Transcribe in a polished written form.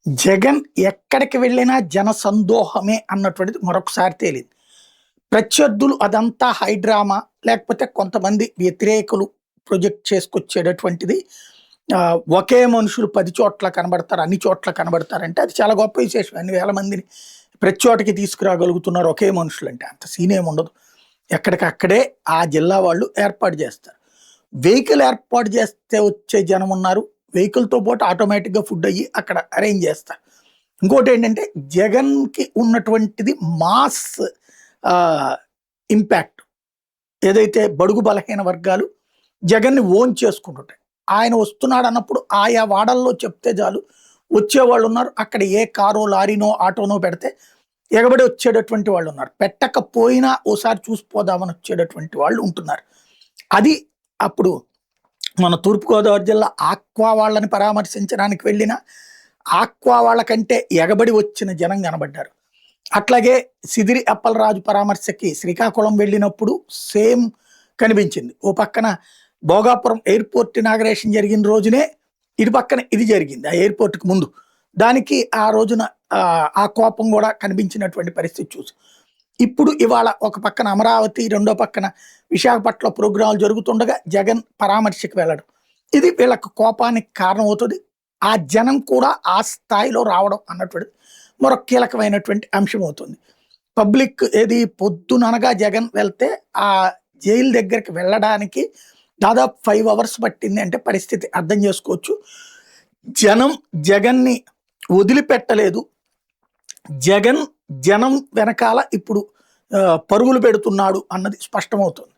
జగన్ ఎక్కడికి వెళ్ళినా జన సందోహమే అన్నటువంటిది మరొకసారి తేలింది. ప్రత్యర్థులు అదంతా హైడ్రామా, లేకపోతే కొంతమంది వ్యతిరేకులు ప్రొజెక్ట్ చేసుకొచ్చేటటువంటిది. ఒకే మనుషులు 10 చోట్ల కనబడతారు, అన్ని చోట్ల కనబడతారంటే అది చాలా గొప్ప విశేషం. అన్ని వేల మందిని ప్రతి చోటకి తీసుకురాగలుగుతున్నారు ఒకే మనుషులంటే. అంత సీన్ ఏముండదు. ఎక్కడికక్కడే ఆ జిల్లా వాళ్ళు ఏర్పాటు చేస్తారు. వెహికల్ ఏర్పాటు చేస్తే వచ్చే జనం ఉన్నారు. వెహికల్‌తో పాటు ఆటోమేటిక్‌గా ఫుడ్ అయ్యి అక్కడ అరేంజ్ చేస్తారు. ఇంకోటేంటంటే జగన్‌కి ఉన్నటువంటిది మాస్ ఆహ్, ఇంపాక్ట్. ఏదైతే బడుగు బలహీన వర్గాలు జగన్‌ని ఓన్ చేసుకుంటుంటాయి. ఆయన వస్తున్నాడన్నప్పుడు ఆయా వాడల్లో చెప్తే చాలు వచ్చేవాళ్ళున్నారు. అక్కడ ఏ కారో, లారీనో, ఆటోనో పెడితే ఎగబడి వచ్చేటటువంటి వాళ్ళున్నారు. పెట్టకపోయినా ఓసారి చూసిపోదామని వచ్చేటటువంటి వాళ్ళు ఉంటున్నారు. అది అప్పుడు మన తూర్పుగోదావరి జిల్లా ఆక్వా వాళ్ళని పరామర్శించడానికి వెళ్ళిన ఆక్వా వాళ్ళకంటే ఎగబడి వచ్చిన జనం కనబడ్డారు. అట్లాగే సిదిరి అప్పలరాజు పరామర్శకి శ్రీకాకుళం వెళ్ళినప్పుడు సేమ్ కనిపించింది. ఓ పక్కన భోగాపురం ఎయిర్‌పోర్ట్ ఇనాగరేషన్ జరిగిన రోజునే ఇటు పక్కన ఇది జరిగింది. ఆ ఎయిర్‌పోర్ట్‌కి ముందు. దానికి ఆ రోజున ఆ కోపం కూడా కనిపించినటువంటి పరిస్థితి చూసాం. ఇప్పుడు ఇవాళ ఒక పక్కన అమరావతి, రెండో పక్కన విశాఖపట్నంలో ప్రోగ్రాములు జరుగుతుండగా జగన్ పరామర్శకు వెళ్ళడం. ఇది వీళ్ళకి కోపానికి కారణమవుతది. ఆ జనం కూడా ఆ స్థాయిలో రావడం అన్నటువంటిది మరొక కీలకమైనటువంటి అంశం అవుతుంది. పబ్లిక్ ఏది పొద్దుననగా జగన్ వెళ్తే ఆ జైలు దగ్గరికి వెళ్ళడానికి దాదాపు 5 అవర్స్ పట్టింది అంటే పరిస్థితి అర్థం చేసుకోవచ్చు. జనం జగన్‌ని వదిలిపెట్టలేదు. జగన్ జనం వెనకాల ఇప్పుడు పరుగులు పెడుతున్నాడు అన్నది స్పష్టమవుతుంది.